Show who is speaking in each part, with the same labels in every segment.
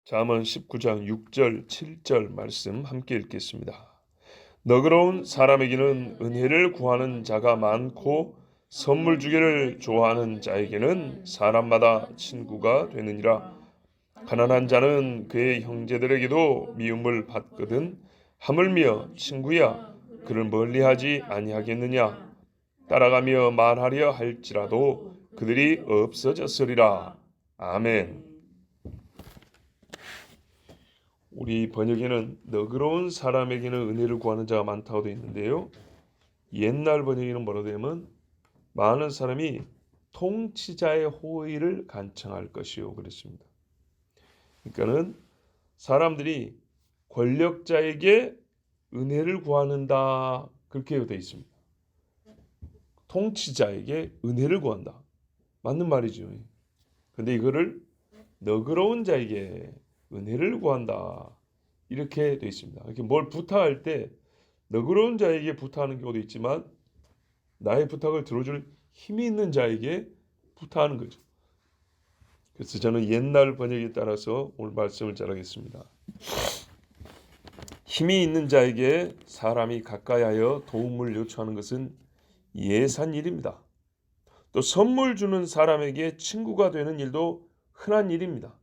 Speaker 1: 잠언 19장 6절 7절 말씀 함께 읽겠습니다. 너그러운 사람에게는 은혜를 구하는 자가 많고 선물 주기를 좋아하는 자에게는 사람마다 친구가 되느니라. 가난한 자는 그의 형제들에게도 미움을 받거든 하물며 친구야 그를 멀리하지 아니하겠느냐. 따라가며 말하려 할지라도 그들이 없어졌으리라. 아멘. 우리 번역에는 너그러운 사람에게는 은혜를 구하는 자가 많다고 되어 있는데요. 옛날 번역에는 뭐라고 되냐면 많은 사람이 통치자의 호의를 간청할 것이요 그랬습니다. 그러니까는 사람들이 권력자에게 은혜를 구하는다 그렇게 되어 있습니다. 통치자에게 은혜를 구한다. 맞는 말이죠. 근데 이거를 너그러운 자에게 은혜를 구한다 이렇게 되어 있습니다. 이렇게 뭘 부탁할 때 너그러운 자에게 부탁하는 경우도 있지만 나의 부탁을 들어줄 힘이 있는 자에게 부탁하는 거죠. 그래서 저는 옛날 번역에 따라서 오늘 말씀을 전하겠습니다. 힘이 있는 자에게 사람이 가까이하여 도움을 요청하는 것은 예산 일입니다. 또 선물 주는 사람에게 친구가 되는 일도 흔한 일입니다.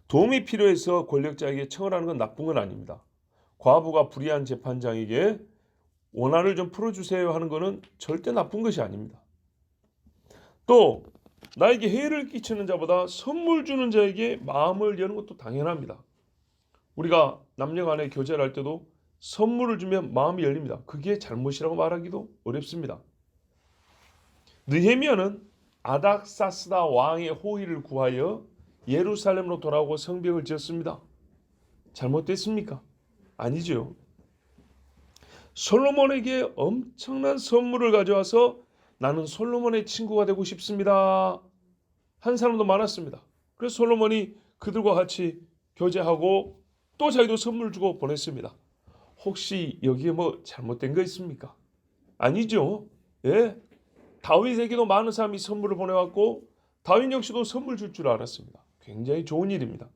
Speaker 1: 도움이 필요해서 권력자에게 청을 하는 건 나쁜 건 아닙니다. 과부가 불의한 재판장에게 원한을 좀 풀어주세요 하는 것은 절대 나쁜 것이 아닙니다. 또 나에게 해를 끼치는 자보다 선물 주는 자에게 마음을 여는 것도 당연합니다. 우리가 남녀간에 교제를 할 때도 선물을 주면 마음이 열립니다. 그게 잘못이라고 말하기도 어렵습니다. 느헤미야는 아닥사스다 왕의 호의를 구하여 예루살렘으로 돌아오고 성벽을 지었습니다. 잘못됐습니까? 아니죠. 솔로몬에게 엄청난 선물을 가져와서 나는 솔로몬의 친구가 되고 싶습니다 한 사람도 많았습니다. 그래서 솔로몬이 그들과 같이 교제하고 또 자기도 선물을 주고 보냈습니다. 혹시 여기에 뭐 잘못된 거 있습니까? 아니죠. 예. 다윗에게도 많은 사람이 선물을 보내왔고 다윗 역시도 선물 줄 줄 알았습니다. 굉장히 좋은 일입니다.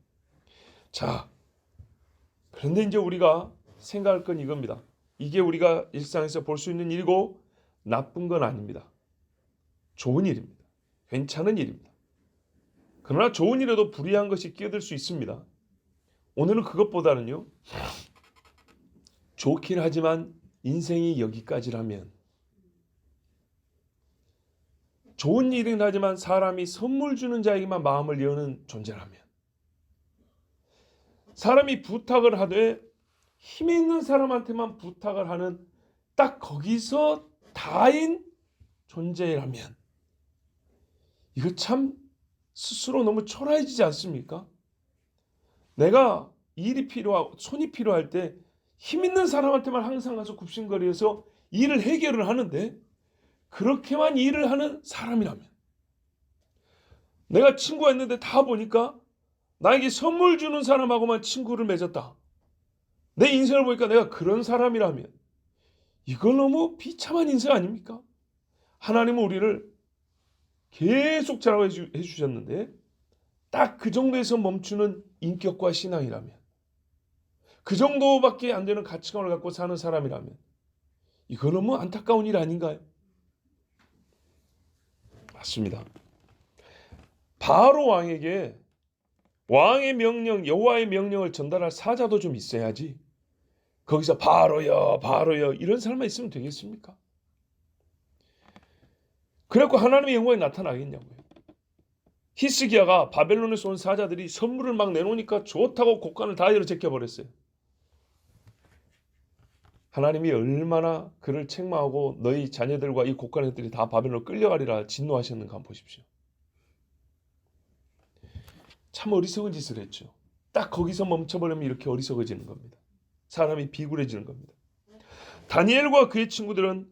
Speaker 1: 자, 그런데 이제 우리가 생각할 건 이겁니다. 이게 우리가 일상에서 볼 수 있는 일이고 나쁜 건 아닙니다. 좋은 일입니다. 괜찮은 일입니다. 그러나 좋은 일에도 불의한 것이 끼어들 수 있습니다. 오늘은 그것보다는요. 좋긴 하지만 인생이 여기까지라면 좋은 일이긴 하지만 사람이 선물 주는 자에게만 마음을 여는 존재라면 사람이 부탁을 하되 힘 있는 사람한테만 부탁을 하는 딱 거기서 다인 존재라면 이거 참 스스로 너무 초라해지지 않습니까? 내가 일이 필요하고 손이 필요할 때 힘 있는 사람한테만 항상 가서 굽신거리어서 일을 해결을 하는데 그렇게만 일을 하는 사람이라면 내가 친구가 있는데 다 보니까 나에게 선물 주는 사람하고만 친구를 맺었다. 내 인생을 보니까 내가 그런 사람이라면 이건 너무 비참한 인생 아닙니까? 하나님은 우리를 계속 자라고 해주셨는데 딱 그 정도에서 멈추는 인격과 신앙이라면 그 정도밖에 안 되는 가치관을 갖고 사는 사람이라면 이건 너무 안타까운 일 아닌가요? 맞습니다. 바로 왕에게 왕의 명령, 여호와의 명령을 전달할 사자도 좀 있어야지. 거기서 바로요 이런 사람만 있으면 되겠습니까? 그래갖고 하나님의 영광이 나타나겠냐고요. 히스기야가 바벨론에서 온 사자들이 선물을 막 내놓으니까 좋다고 곡간을 다 열어 제껴버렸어요. 하나님이 얼마나 그를 책망하고 너희 자녀들과 이 곡간의 것들이 다 바벨론으로 끌려가리라 진노하셨는가 한번 보십시오. 참 어리석은 짓을 했죠. 딱 거기서 멈춰버리면 이렇게 어리석어지는 겁니다. 사람이 비굴해지는 겁니다. 다니엘과 그의 친구들은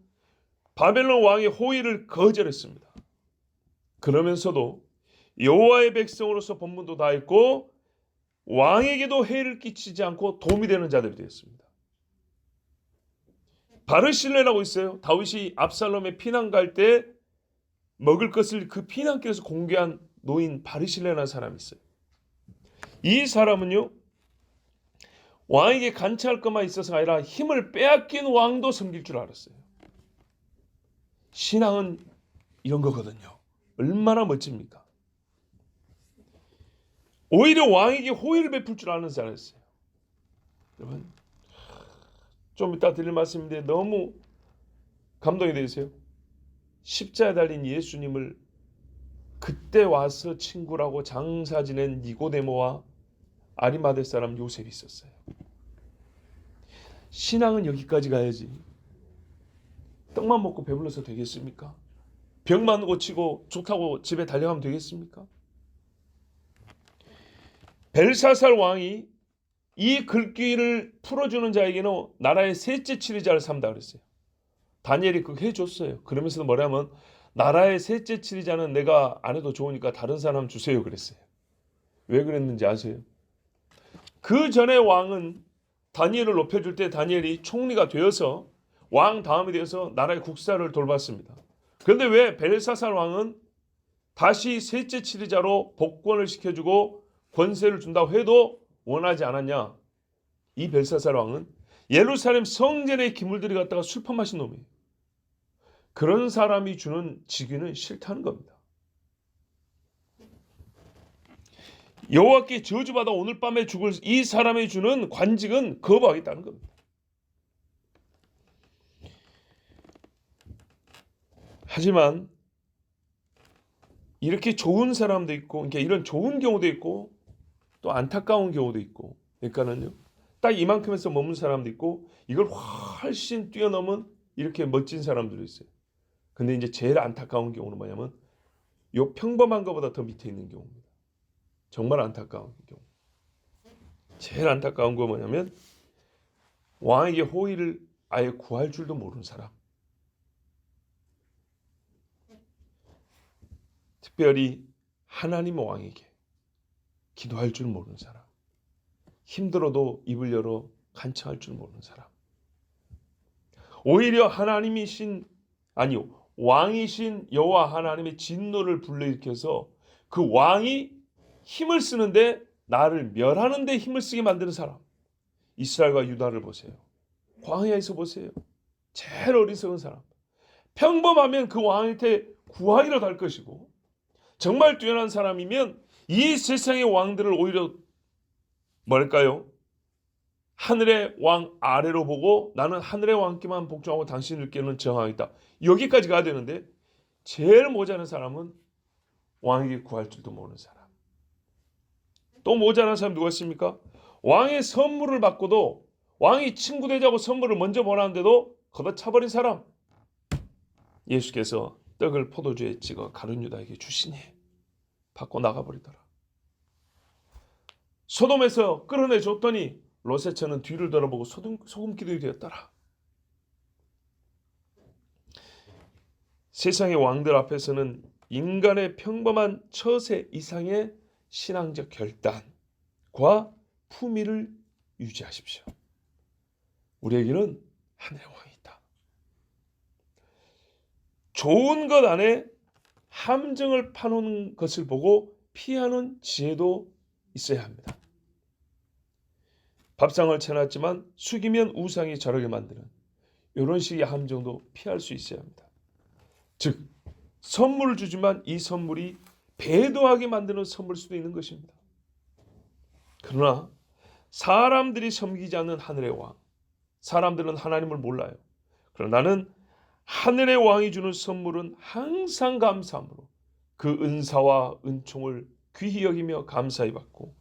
Speaker 1: 바벨론 왕의 호의를 거절했습니다. 그러면서도 여호와의 백성으로서 본분도 다했고 왕에게도 해를 끼치지 않고 도움이 되는 자들이 되었습니다. 바르실레라고 있어요. 다윗이 압살롬의 피난 갈 때 먹을 것을 그 피난길에서 공개한 노인 바르실레라는 사람이 있어요. 이 사람은요, 왕에게 간치할 것만 있어서가 아니라 힘을 빼앗긴 왕도 섬길 줄 알았어요. 신앙은 이런 거거든요. 얼마나 멋집니까? 오히려 왕에게 호의를 베풀 줄 아는 사람이었어요. 여러분, 좀 이따 드릴 말씀인데 너무 감동이 되세요. 십자가에 달린 예수님을 그때 와서 친구라고 장사 지낸 니고데모와 아리마대 사람 요셉이 있었어요. 신앙은 여기까지 가야지. 떡만 먹고 배불러서 되겠습니까? 병만 고치고 좋다고 집에 달려가면 되겠습니까? 벨사살 왕이 이 글귀를 풀어주는 자에게는 나라의 셋째 치리자를 삼다 그랬어요. 다니엘이 그거 해줬어요. 그러면서도 뭐냐면 나라의 셋째 치리자는 내가 안 해도 좋으니까 다른 사람 주세요 그랬어요. 왜 그랬는지 아세요? 그 전에 왕은 다니엘을 높여줄 때 다니엘이 총리가 되어서 왕 다음이 되어서 나라의 국사를 돌봤습니다. 그런데 왜 벨사살 왕은 다시 셋째 치리자로 복권을 시켜주고 권세를 준다고 해도 원하지 않았냐? 이 벨사살 왕은 예루살렘 성전의 기물들이 갖다가 술퍼 마신 놈이에요. 그런 사람이 주는 직위는 싫다는 겁니다. 여호와께 저주받아 오늘 밤에 죽을 이 사람이 주는 관직은 거부하겠다는 겁니다. 하지만 이렇게 좋은 사람도 있고, 그러니까 이런 좋은 경우도 있고, 또 안타까운 경우도 있고, 그러니까는요, 딱 이만큼에서 머문 사람도 있고, 이걸 훨씬 뛰어넘은 이렇게 멋진 사람들도 있어요. 근데 이제 제일 안타까운 경우는 뭐냐면, 요 평범한 것보다 더 밑에 있는 경우입니다. 정말 안타까운 경우. 제일 안타까운 거 뭐냐면, 왕에게 호의를 아예 구할 줄도 모르는 사람. 특별히 하나님 왕에게 기도할 줄 모르는 사람. 힘들어도 입을 열어 간청할 줄 모르는 사람. 오히려 왕이신 여호와 하나님의 진노를 불러일으켜서 그 왕이 힘을 쓰는데 나를 멸하는 데 힘을 쓰게 만드는 사람. 이스라엘과 유다를 보세요. 광야에서 보세요. 제일 어리석은 사람. 평범하면 그 왕한테 구하기라도 할 것이고, 정말 뛰어난 사람이면 이 세상의 왕들을 오히려 뭐랄까요? 하늘의 왕 아래로 보고 나는 하늘의 왕께만 복종하고 당신들께는 저항하겠다. 여기까지 가야 되는데 제일 모자란 사람은 왕에게 구할 줄도 모르는 사람. 또 모자란 사람 누가 있습니까? 왕의 선물을 받고도 왕이 친구 되자고 선물을 먼저 보내는데도 걷어차버린 사람. 예수께서 떡을 포도주에 찍어 가룟 유다에게 주시니 받고 나가버리더라. 소돔에서 끌어내줬더니 롯세처는 뒤를 돌아보고 소금기둥이 되었더라. 세상의 왕들 앞에서는 인간의 평범한 처세 이상의 신앙적 결단과 품위를 유지하십시오. 우리에게는 하늘의 왕이 있다. 좋은 것 안에 함정을 파놓은 것을 보고 피하는 지혜도 있어야 합니다. 밥상을 차렸지만 숙이면 우상이 저렇게 만드는 이런 식의 함정도 피할 수 있어야 합니다. 즉 선물을 주지만 이 선물이 배도하게 만드는 선물일 수도 있는 것입니다. 그러나 사람들이 섬기지 않는 하늘의 왕, 사람들은 하나님을 몰라요. 그러나 나는 하늘의 왕이 주는 선물은 항상 감사함으로 그 은사와 은총을 귀히 여기며 감사히 받고,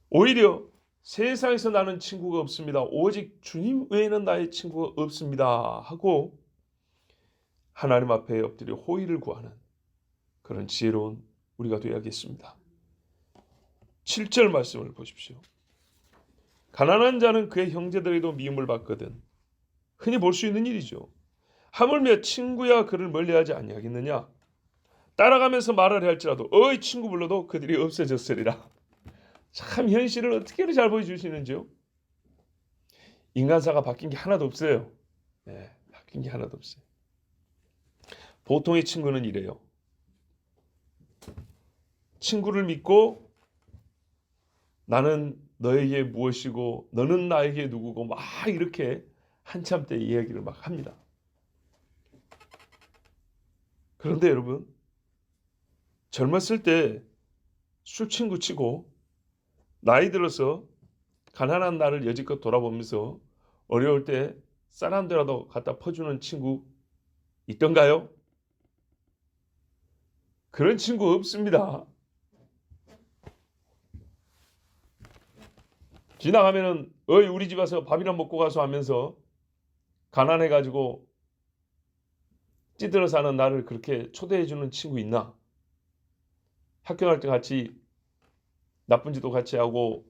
Speaker 1: 오히려 세상에서 나는 친구가 없습니다. 오직 주님 외에는 나의 친구가 없습니다. 하고 하나님 앞에 엎드려 호의를 구하는 그런 지혜로운 우리가 되어야겠습니다. 7절 말씀을 보십시오. 가난한 자는 그의 형제들에게도 미움을 받거든. 흔히 볼 수 있는 일이죠. 하물며 친구야 그를 멀리하지 아니하겠느냐. 따라가면서 말을 할지라도 어이 친구 불러도 그들이 없어졌으리라. 참 현실을 어떻게 잘 보여주시는지요. 인간사가 바뀐 게 하나도 없어요. 네, 바뀐 게 하나도 없어요. 보통의 친구는 이래요. 친구를 믿고 나는 너에게 무엇이고 너는 나에게 누구고 막 이렇게 한참 때 이야기를 막 합니다. 그런데 여러분, 젊었을 때 술친구 치고 나이 들어서 가난한 나를 여지껏 돌아보면서 어려울 때 쌀 한 대라도 갖다 퍼주는 친구 있던가요? 그런 친구 없습니다. 지나가면은 어이 우리 집 와서 밥이나 먹고 가서 하면서 가난해가지고 찌들어 사는 나를 그렇게 초대해주는 친구 있나? 학교 갈 때 같이 나쁜 짓도 같이 하고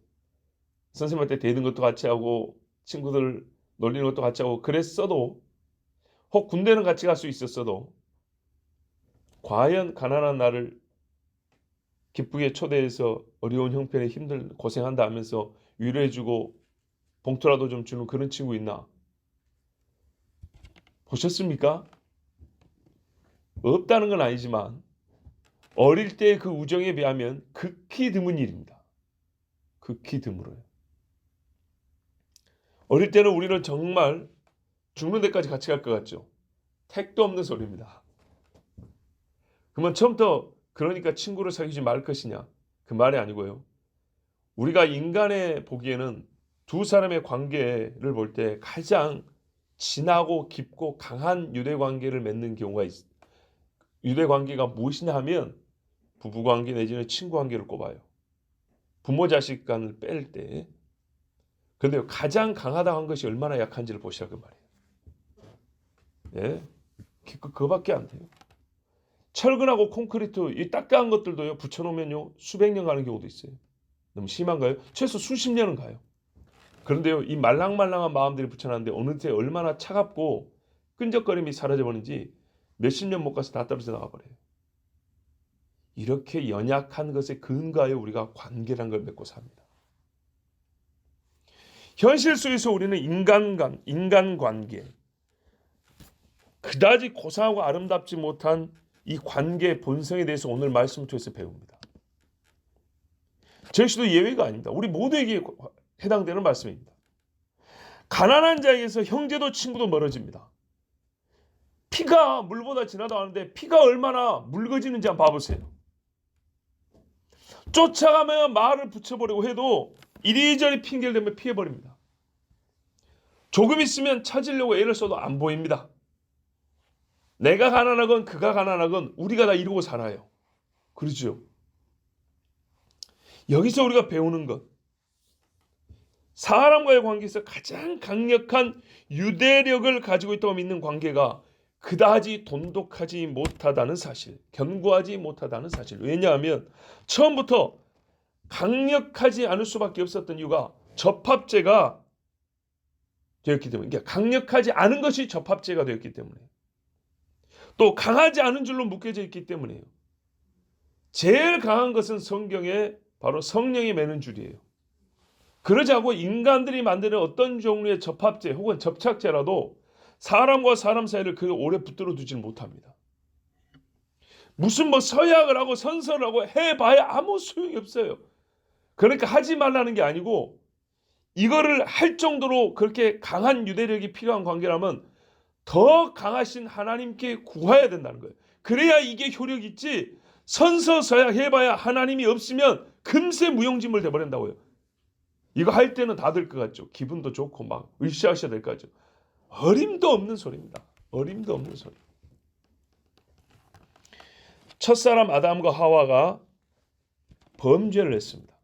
Speaker 1: 선생님한테 대는 것도 같이 하고 친구들 놀리는 것도 같이 하고 그랬어도 혹 군대는 같이 갈 수 있었어도 과연 가난한 나를 기쁘게 초대해서 어려운 형편에 힘들 고생한다 하면서 위로해주고 봉투라도 좀 주는 그런 친구 있나? 보셨습니까? 없다는 건 아니지만 어릴 때 그 우정에 비하면 극히 드문 일입니다. 극히 드물어요. 어릴 때는 우리는 정말 죽는 데까지 같이 갈 것 같죠. 택도 없는 소리입니다. 그러면 처음부터 그러니까 친구를 사귀지 말 것이냐? 그 말이 아니고요. 우리가 인간의 보기에는 두 사람의 관계를 볼 때 가장 진하고 깊고 강한 유대관계를 맺는 경우가 있습니다. 유대관계가 무엇이냐 하면 부부관계 내지는 친구관계를 꼽아요. 부모 자식 간을 뺄 때. 그런데 가장 강하다 한 것이 얼마나 약한지를 보시라 그 말이에요. 예? 그거밖에 안 돼요. 철근하고 콘크리트 이 딱딱한 것들도요 붙여놓으면요 수백 년 가는 경우도 있어요. 너무 심한가요? 최소 수십 년은 가요. 그런데요 이 말랑말랑한 마음들이 붙여놨는데 어느 때 얼마나 차갑고 끈적거림이 사라져버리는지 몇십 년 못 가서 다 떨어져 나가버려요. 이렇게 연약한 것에 근거하여 우리가 관계란 걸 맺고 삽니다. 현실 속에서 우리는 인간관계 그다지 고상하고 아름답지 못한 이 관계의 본성에 대해서 오늘 말씀을 통해서 배웁니다. 저 역시도 예외가 아닙니다. 우리 모두에게 해당되는 말씀입니다. 가난한 자에게서 형제도 친구도 멀어집니다. 피가 물보다 진하다고 하는데 피가 얼마나 묽어지는지 한번 봐보세요. 쫓아가면 말을 붙여버리고 해도 이리저리 핑계를 대면 피해버립니다. 조금 있으면 찾으려고 애를 써도 안 보입니다. 내가 가난하건 그가 가난하건 우리가 다 이루고 살아요. 그렇죠? 여기서 우리가 배우는 것. 사람과의 관계에서 가장 강력한 유대력을 가지고 있다고 믿는 관계가 그다지 돈독하지 못하다는 사실, 견고하지 못하다는 사실. 왜냐하면 처음부터 강력하지 않을 수밖에 없었던 이유가 접합제가 되었기 때문에, 그러니까 강력하지 않은 것이 접합제가 되었기 때문에, 또 강하지 않은 줄로 묶여져 있기 때문이에요. 제일 강한 것은 성경에 바로 성령이 매는 줄이에요. 그러지 않고 인간들이 만드는 어떤 종류의 접합제 혹은 접착제라도 사람과 사람 사이를 그 오래 붙들어 두지는 못합니다. 무슨 뭐 서약을 하고 선서를 하고 해봐야 아무 소용이 없어요. 그러니까 하지 말라는 게 아니고 이거를 할 정도로 그렇게 강한 유대력이 필요한 관계라면 더 강하신 하나님께 구해야 된다는 거예요. 그래야 이게 효력이 있지 선서 서약 해봐야 하나님이 없으면 금세 무용지물 돼버린다고요. 이거 할 때는 다 될 것 같죠. 기분도 좋고 막 으쌰으쌰 될 것 같죠. 어림도 없는 소리입니다. 어림도 없는 소리. 첫사람 아담과 하와가 범죄를 했습니다.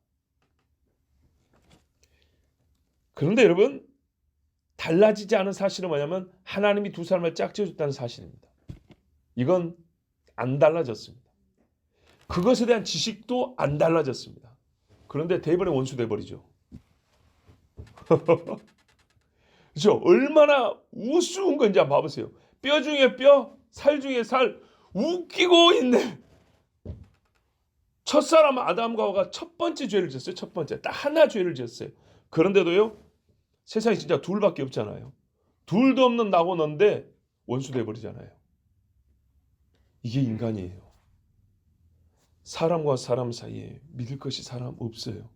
Speaker 1: 그런데 여러분 달라지지 않은 사실은 뭐냐면 하나님이 두 사람을 짝지어줬다는 사실입니다. 이건 안 달라졌습니다. 그것에 대한 지식도 안 달라졌습니다. 그런데 대번에 원수 돼버리죠. 그렇죠? 얼마나 우스운 건지 한번 봐보세요. 뼈 중에 뼈, 살 중에 살, 웃기고 있네. 첫사람 아담과 하와가 첫 번째 죄를 지었어요. 첫 번째. 딱 하나 죄를 지었어요. 그런데도요. 세상에 진짜 둘밖에 없잖아요. 둘도 없는 나고 넌데 원수 돼버리잖아요. 이게 인간이에요. 사람과 사람 사이에 믿을 것이 사람 없어요.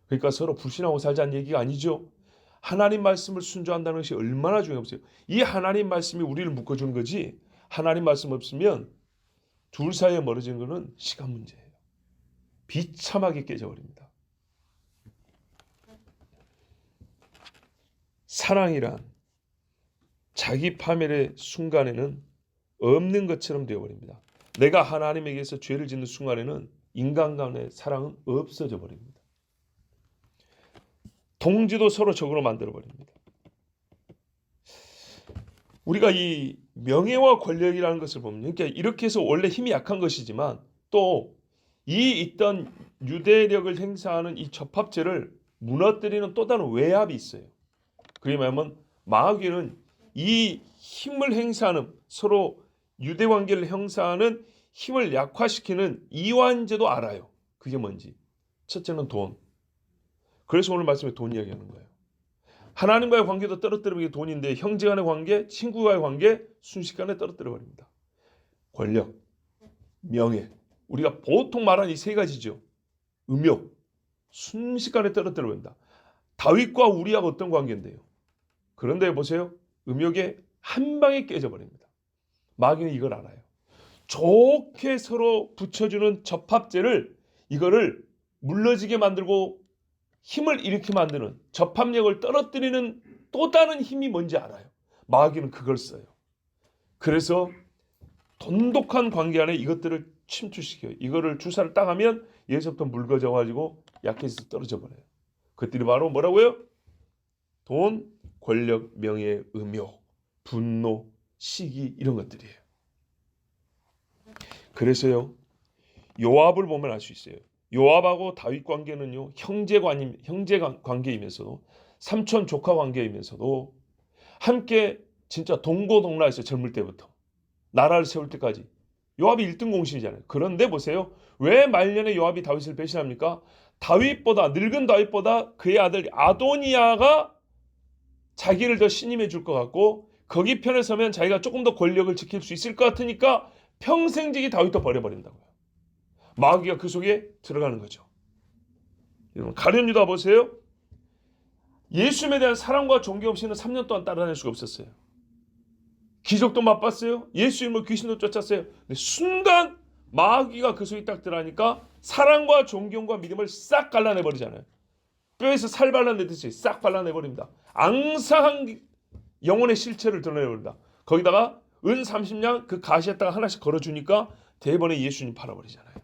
Speaker 1: 그러니까 서로 불신하고 살자는 얘기가 아니죠. 하나님 말씀을 순종한다는 것이 얼마나 중요하세요. 이 하나님 말씀이 우리를 묶어주는 거지, 하나님 말씀 없으면 둘 사이에 멀어지는 것은 시간 문제예요. 비참하게 깨져버립니다. 사랑이란 자기 파멸의 순간에는 없는 것처럼 되어버립니다. 내가 하나님에게서 죄를 짓는 순간에는 인간 간의 사랑은 없어져 버립니다. 동지도 서로 적으로 만들어 버립니다. 우리가 이 명예와 권력이라는 것을 보면, 그러니까 이렇게 해서 원래 힘이 약한 것이지만 또 이 있던 유대력을 행사하는 이 접합제를 무너뜨리는 또 다른 외압이 있어요. 그게 뭐냐면 마귀는 이 힘을 행사하는, 서로 유대 관계를 형성하는 힘을 약화시키는 이완제도 알아요. 그게 뭔지. 첫째는 돈. 그래서 오늘 말씀에 돈 이야기하는 거예요. 하나님과의 관계도 떨어뜨리는 게 돈인데 형제 간의 관계, 친구와의 관계 순식간에 떨어뜨려 버립니다. 권력, 명예. 우리가 보통 말하는 이 세 가지죠. 음욕. 순식간에 떨어뜨려 버린다. 다윗과 우리하고 어떤 관계인데요. 그런데 보세요. 음욕에 한 방에 깨져 버립니다. 마귀는 이걸 알아요. 좋게 서로 붙여주는 접합제를, 이거를 물러지게 만들고 힘을 일으키게 만드는, 접합력을 떨어뜨리는 또 다른 힘이 뭔지 알아요. 마귀는 그걸 써요. 그래서 돈독한 관계 안에 이것들을 침투시켜요. 이거를 주사를 딱 하면 예서부터 묽어져 가지고 약해서 떨어져 버려요. 그것들이 바로 뭐라고요? 돈, 권력, 명예, 음욕, 분노, 시기, 이런 것들이에요. 그래서요, 요압을 보면 알 수 있어요. 요압하고 다윗 관계는요, 형제 관계이면서도 삼촌 조카 관계이면서도 함께 진짜 동고동락했어요. 젊을 때부터 나라를 세울 때까지. 요압이 1등 공신이잖아요. 그런데 보세요, 왜 말년에 요압이 다윗을 배신합니까? 늙은 다윗보다 그의 아들 아도니아가 자기를 더 신임해 줄 것 같고, 거기 편에 서면 자기가 조금 더 권력을 지킬 수 있을 것 같으니까 평생직이 다윗도 버려버린다고요. 마귀가 그 속에 들어가는 거죠. 여러분, 가룟 유다 보세요. 예수님에 대한 사랑과 존경 없이는 3년 동안 따라다닐 수가 없었어요. 기적도 맛봤어요. 예수 이름으로 귀신도 쫓았어요. 근데 순간 마귀가 그 속에 딱 들어가니까 사랑과 존경과 믿음을 싹 갈라내버리잖아요. 뼈에서 살 발라내듯이 싹 발라내버립니다. 앙상한 영혼의 실체를 드러내버립니다. 거기다가 은 30냥 그 가시에다가 하나씩 걸어주니까 대번에 예수님 팔아버리잖아요.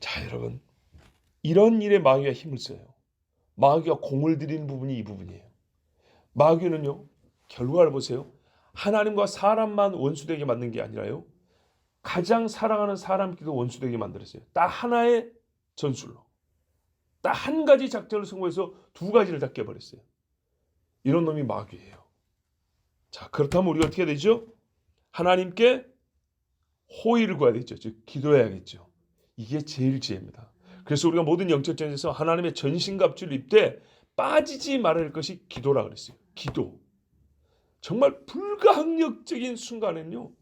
Speaker 1: 자, 여러분, 이런 일에 마귀가 힘을 써요. 마귀가 공을 들이는 부분이 이 부분이에요. 마귀는요, 결과를 보세요. 하나님과 사람만 원수되게 만든 게 아니라요, 가장 사랑하는 사람끼리도 원수되게 만들었어요. 딱 하나의 전술로, 딱 한 가지 작전을 성공해서 두 가지를 다 깨버렸어요. 이런 놈이 마귀예요. 자, 그렇다면 우리가 어떻게 되죠? 하나님께 호의를 구해야 되죠. 즉 기도해야겠죠. 이게 제일 지혜입니다. 그래서 우리가 모든 영적 전에서 하나님의 전신갑주를 입되 빠지지 말아야 할 것이 기도라 그랬어요. 기도. 정말 불가항력적인 순간에는요,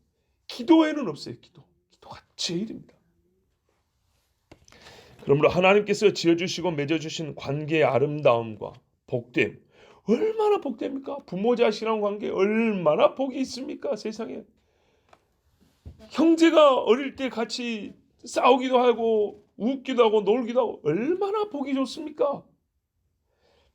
Speaker 1: 기도에는 없어요. 기도가 제일입니다. 그러므로 하나님께서 지어주시고 맺어주신 관계의 아름다움과 복됨, 얼마나 복됩니까? 부모 자식이랑 관계 얼마나 복이 있습니까? 세상에. 형제가 어릴 때 같이 싸우기도 하고 웃기도 하고 놀기도 하고 얼마나 보기 좋습니까?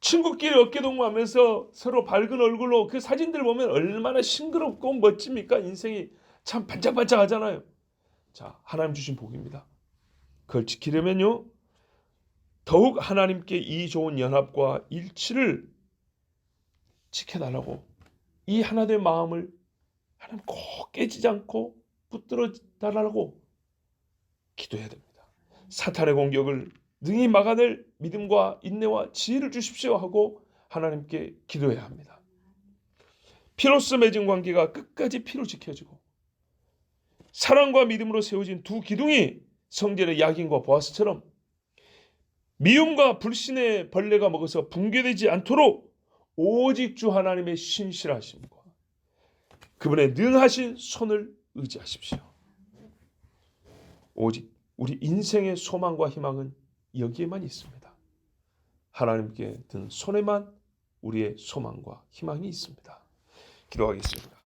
Speaker 1: 친구끼리 어깨동무하면서 서로 밝은 얼굴로 그 사진들 보면 얼마나 싱그럽고 멋집니까? 인생이 참 반짝반짝 하잖아요. 자, 하나님 주신 복입니다. 그걸 지키려면요, 더욱 하나님께 이 좋은 연합과 일치를 지켜달라고, 이 하나된 마음을 하나님 꼭 깨지지 않고 붙들어 달라고 기도해야 됩니다. 사탄의 공격을 능히 막아낼 믿음과 인내와 지혜를 주십시오 하고 하나님께 기도해야 합니다. 피로써 맺은 관계가 끝까지 피로 지켜지고, 사랑과 믿음으로 세워진 두 기둥이 성전의 야긴과 보아스처럼 미움과 불신의 벌레가 먹어서 붕괴되지 않도록 오직 주 하나님의 신실하심과 그분의 능하신 손을 의지하십시오. 오직 우리 인생의 소망과 희망은 여기에만 있습니다. 하나님께 든 손에만 우리의 소망과 희망이 있습니다. 기도하겠습니다.